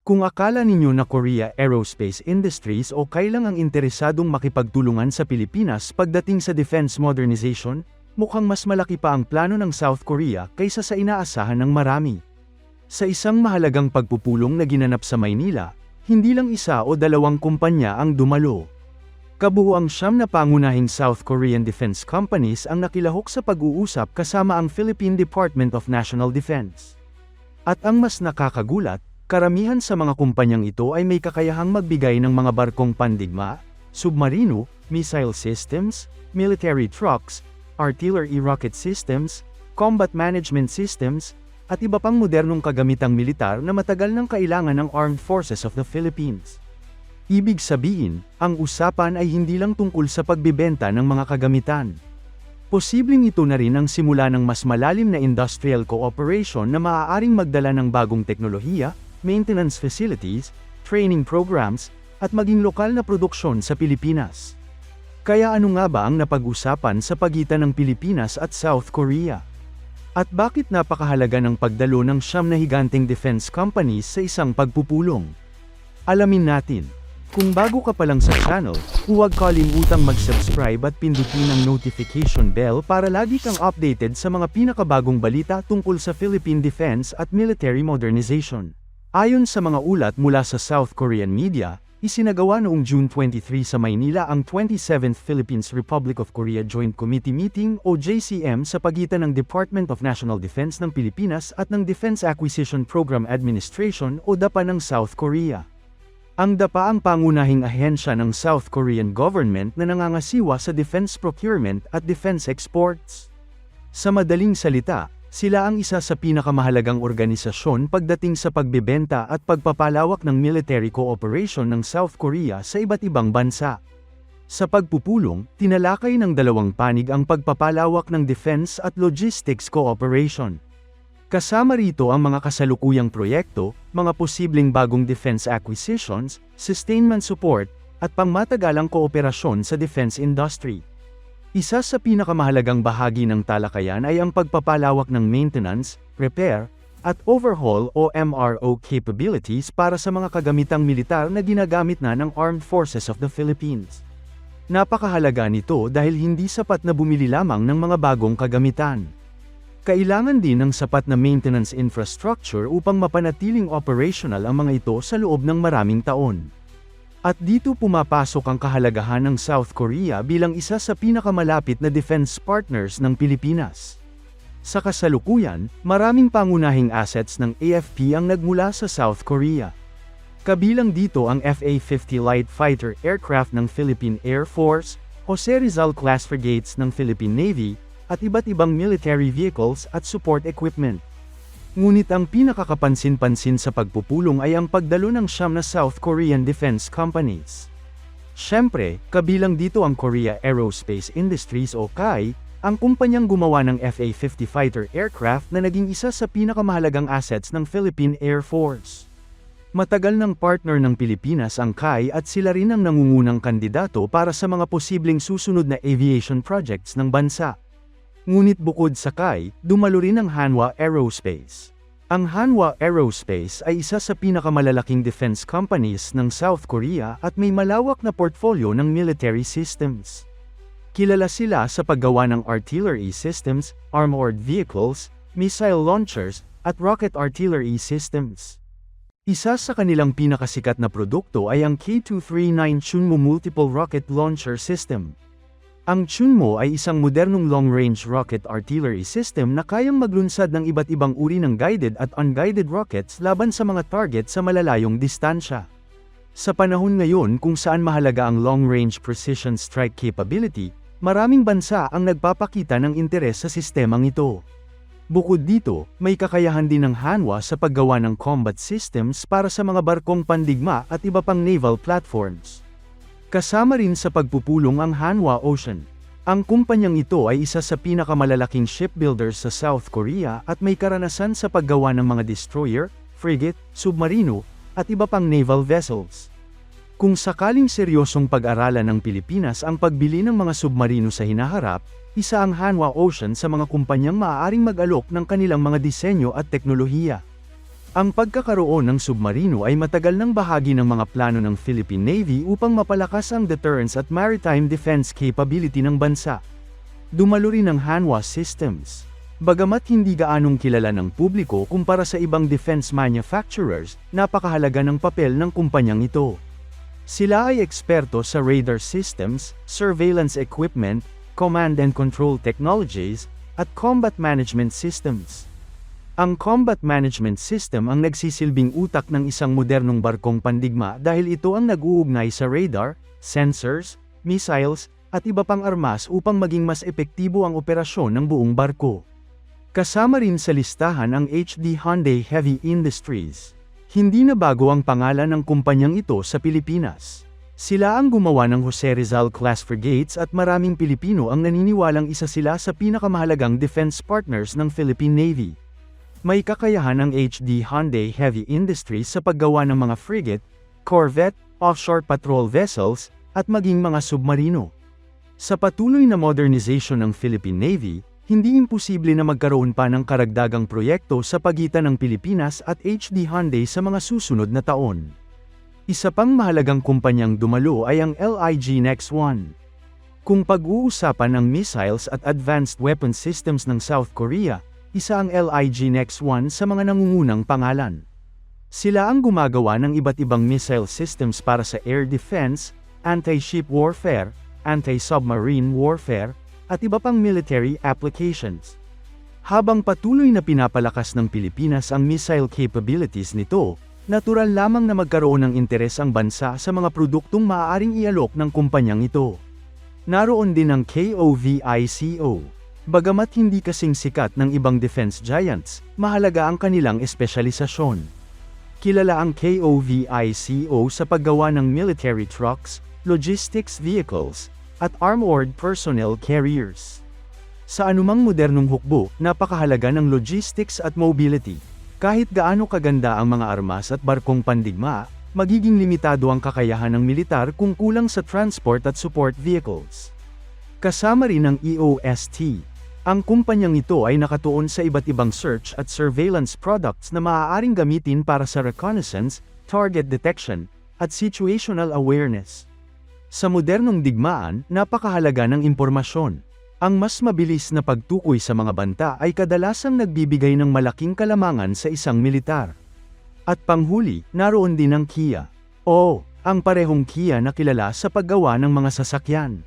Kung akala ninyo na Korea Aerospace Industries o kailang ang interesadong makipagtulungan sa Pilipinas pagdating sa defense modernization, mukhang mas malaki pa ang plano ng South Korea kaysa sa inaasahan ng marami. Sa isang mahalagang pagpupulong na ginanap sa Maynila, hindi lang isa o dalawang kumpanya ang dumalo. Kabuuang 9 na pangunahing South Korean defense companies ang nakilahok sa pag-uusap kasama ang Philippine Department of National Defense. At ang mas nakakagulat, karamihan sa mga kumpanyang ito ay may kakayahang magbigay ng mga barkong pandigma, submarino, missile systems, military trucks, artillery rocket systems, combat management systems, at iba pang modernong kagamitang militar na matagal nang kailangan ng Armed Forces of the Philippines. Ibig sabihin, ang usapan ay hindi lang tungkol sa pagbibenta ng mga kagamitan. Posibleng ito na rin ang simula ng mas malalim na industrial cooperation na maaaring magdala ng bagong teknolohiya, maintenance facilities, training programs, at maging lokal na produksyon sa Pilipinas. Kaya ano nga ba ang napag-usapan sa pagitan ng Pilipinas at South Korea? At bakit napakahalaga ng pagdalo ng 9 na higanteng defense companies sa isang pagpupulong? Alamin natin. Kung bago ka pa lang sa channel, huwag kalimutang mag-subscribe at pindutin ang notification bell para lagi kang updated sa mga pinakabagong balita tungkol sa Philippine defense at military modernization. Ayon sa mga ulat mula sa South Korean media, isinagawa noong June 23 sa Maynila ang 27th Philippines Republic of Korea Joint Committee Meeting o JCM sa pagitan ng Department of National Defense ng Pilipinas at ng Defense Acquisition Program Administration o DAPA ng South Korea. Ang DAPA ang pangunahing ahensya ng South Korean government na nangangasiwa sa defense procurement at defense exports. Sa madaling salita, sila ang isa sa pinakamahalagang organisasyon pagdating sa pagbebenta at pagpapalawak ng military cooperation ng South Korea sa iba't ibang bansa. Sa pagpupulong, tinalakay ng dalawang panig ang pagpapalawak ng defense at logistics cooperation. Kasama rito ang mga kasalukuyang proyekto, mga posibleng bagong defense acquisitions, sustainment support, at pangmatagalang kooperasyon sa defense industry. Isa sa pinakamahalagang bahagi ng talakayan ay ang pagpapalawak ng maintenance, repair, at overhaul o MRO capabilities para sa mga kagamitang militar na ginagamit na ng Armed Forces of the Philippines. Napakahalaga nito dahil hindi sapat na bumili lamang ng mga bagong kagamitan. Kailangan din ng sapat na maintenance infrastructure upang mapanatiling operational ang mga ito sa loob ng maraming taon. At dito pumapasok ang kahalagahan ng South Korea bilang isa sa pinakamalapit na defense partners ng Pilipinas. Sa kasalukuyan, maraming pangunahing assets ng AFP ang nagmula sa South Korea. Kabilang dito ang FA-50 light fighter aircraft ng Philippine Air Force, Jose Rizal class frigates ng Philippine Navy, at iba't ibang military vehicles at support equipment. Ngunit ang pinakakapansin-pansin sa pagpupulong ay ang pagdalo ng 9 na South Korean defense companies. Siyempre, kabilang dito ang Korea Aerospace Industries o KAI, ang kumpanyang gumawa ng FA-50 fighter aircraft na naging isa sa pinakamahalagang assets ng Philippine Air Force. Matagal ng partner ng Pilipinas ang KAI at sila rin ang nangungunang kandidato para sa mga posibleng susunod na aviation projects ng bansa. Ngunit bukod sa KAI, dumalo rin ang Hanwha Aerospace. Ang Hanwha Aerospace ay isa sa pinakamalalaking defense companies ng South Korea at may malawak na portfolio ng military systems. Kilala sila sa paggawa ng artillery systems, armored vehicles, missile launchers, at rocket artillery systems. Isa sa kanilang pinakasikat na produkto ay ang K239 Chunmo Multiple Rocket Launcher System. Ang Chunmo ay isang modernong long-range rocket artillery system na kayang maglunsad ng iba't ibang uri ng guided at unguided rockets laban sa mga target sa malalayong distansya. Sa panahon ngayon kung saan mahalaga ang long-range precision strike capability, maraming bansa ang nagpapakita ng interes sa sistemang ito. Bukod dito, may kakayahan din ng Hanwha sa paggawa ng combat systems para sa mga barkong pandigma at iba pang naval platforms. Kasama rin sa pagpupulong ang Hanwha Ocean. Ang kumpanyang ito ay isa sa pinakamalalaking shipbuilders sa South Korea at may karanasan sa paggawa ng mga destroyer, frigate, submarino, at iba pang naval vessels. Kung sakaling seryosong pag-aralan ng Pilipinas ang pagbili ng mga submarino sa hinaharap, isa ang Hanwha Ocean sa mga kumpanyang maaaring mag-alok ng kanilang mga disenyo at teknolohiya. Ang pagkakaroon ng submarino ay matagal ng bahagi ng mga plano ng Philippine Navy upang mapalakas ang deterrence at maritime defense capability ng bansa. Dumalo rin ang Hanwha Systems. Bagamat hindi gaanong kilala ng publiko kumpara sa ibang defense manufacturers, napakahalaga ng papel ng kumpanyang ito. Sila ay eksperto sa radar systems, surveillance equipment, command and control technologies, at combat management systems. Ang combat management system ang nagsisilbing utak ng isang modernong barkong pandigma dahil ito ang nag-uugnay sa radar, sensors, missiles, at iba pang armas upang maging mas epektibo ang operasyon ng buong barko. Kasama rin sa listahan ang HD Hyundai Heavy Industries. Hindi na bago ang pangalan ng kumpanyang ito sa Pilipinas. Sila ang gumawa ng Jose Rizal class frigates at maraming Pilipino ang naniniwalang isa sila sa pinakamahalagang defense partners ng Philippine Navy. May kakayahan ang HD Hyundai Heavy Industries sa paggawa ng mga frigate, corvette, offshore patrol vessels, at maging mga submarino. Sa patuloy na modernization ng Philippine Navy, hindi imposible na magkaroon pa ng karagdagang proyekto sa pagitan ng Pilipinas at HD Hyundai sa mga susunod na taon. Isa pang mahalagang kumpanyang dumalo ay ang LIG Next 1. Kung pag-uusapan ang missiles at advanced weapon systems ng South Korea, isa ang LIG Next 1 sa mga nangungunang pangalan. Sila ang gumagawa ng iba't ibang missile systems para sa air defense, anti-ship warfare, anti-submarine warfare, at iba pang military applications. Habang patuloy na pinapalakas ng Pilipinas ang missile capabilities nito, natural lamang na magkaroon ng interes ang bansa sa mga produktong maaaring ialok ng kumpanyang ito. Naroon din ang KOVICO. Bagamat hindi kasing sikat ng ibang defense giants, mahalaga ang kanilang espesyalisasyon. Kilala ang KOVICO sa paggawa ng military trucks, logistics vehicles, at armored personnel carriers. Sa anumang modernong hukbo, napakahalaga ng logistics at mobility. Kahit gaano kaganda ang mga armas at barkong pandigma, magiging limitado ang kakayahan ng militar kung kulang sa transport at support vehicles. Kasama rin ang EOST. Ang kumpanyang ito ay nakatuon sa iba't ibang search at surveillance products na maaaring gamitin para sa reconnaissance, target detection, at situational awareness. Sa modernong digmaan, napakahalaga ng impormasyon. Ang mas mabilis na pagtukoy sa mga banta ay kadalasang nagbibigay ng malaking kalamangan sa isang militar. At panghuli, naroon din ang Kia. Ang parehong Kia na kilala sa paggawa ng mga sasakyan.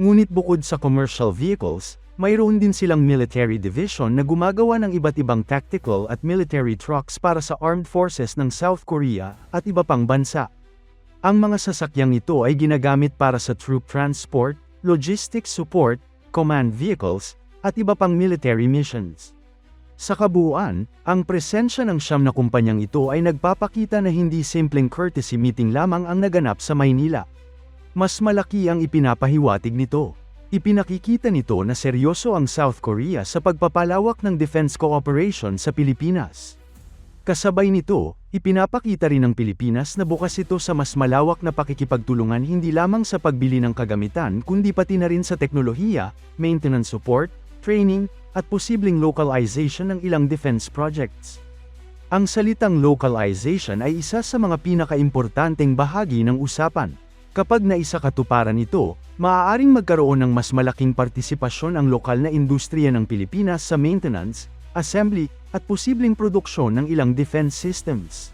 Ngunit bukod sa commercial vehicles, mayroon din silang military division na gumagawa ng iba't ibang tactical at military trucks para sa armed forces ng South Korea at iba pang bansa. Ang mga sasakyang ito ay ginagamit para sa troop transport, logistics support, command vehicles, at iba pang military missions. Sa kabuuan, ang presensya ng siyam na kumpanyang ito ay nagpapakita na hindi simpleng courtesy meeting lamang ang naganap sa Maynila. Mas malaki ang ipinapahiwatig nito. Ipinakikita nito na seryoso ang South Korea sa pagpapalawak ng defense cooperation sa Pilipinas. Kasabay nito, ipinapakita rin ng Pilipinas na bukas ito sa mas malawak na pakikipagtulungan hindi lamang sa pagbili ng kagamitan kundi pati na rin sa teknolohiya, maintenance support, training, at posibleng localization ng ilang defense projects. Ang salitang localization ay isa sa mga pinakaimportanteng bahagi ng usapan. Kapag naisakatuparan ito, maaaring magkaroon ng mas malaking partisipasyon ang lokal na industriya ng Pilipinas sa maintenance, assembly, at posibleng produksyon ng ilang defense systems.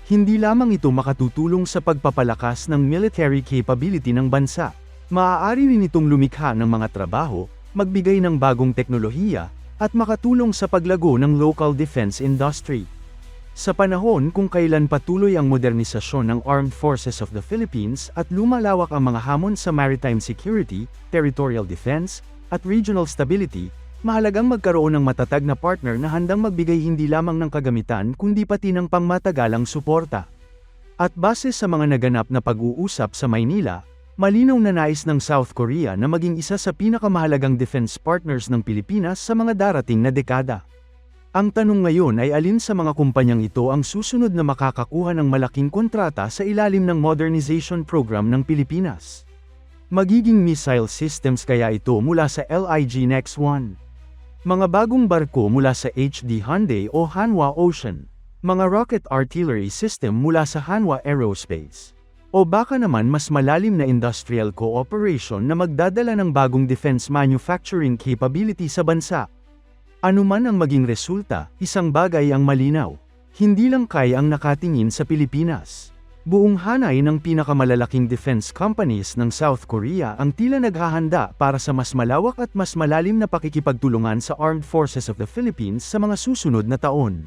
Hindi lamang ito makatutulong sa pagpapalakas ng military capability ng bansa, maaari rin itong lumikha ng mga trabaho, magbigay ng bagong teknolohiya, at makatulong sa paglago ng local defense industry. Sa panahon kung kailan patuloy ang modernisasyon ng Armed Forces of the Philippines at lumalawak ang mga hamon sa maritime security, territorial defense, at regional stability, mahalagang magkaroon ng matatag na partner na handang magbigay hindi lamang ng kagamitan kundi pati ng pangmatagalang suporta. At base sa mga naganap na pag-uusap sa Maynila, malinaw na nais ng South Korea na maging isa sa pinakamahalagang defense partners ng Pilipinas sa mga darating na dekada. Ang tanong ngayon ay alin sa mga kumpanyang ito ang susunod na makakakuha ng malaking kontrata sa ilalim ng modernization program ng Pilipinas? Magiging missile systems kaya ito mula sa LIG Next 1? Mga bagong barko mula sa HD Hyundai o Hanwha Ocean? mga rocket artillery system mula sa Hanwha Aerospace. O baka naman mas malalim na industrial cooperation na magdadala ng bagong defense manufacturing capability sa bansa. Ano man ang maging resulta, isang bagay ang malinaw. Hindi lang kaya ang nakatingin sa Pilipinas. Buong hanay ng pinakamalalaking defense companies ng South Korea ang tila naghahanda para sa mas malawak at mas malalim na pakikipagtulungan sa Armed Forces of the Philippines sa mga susunod na taon.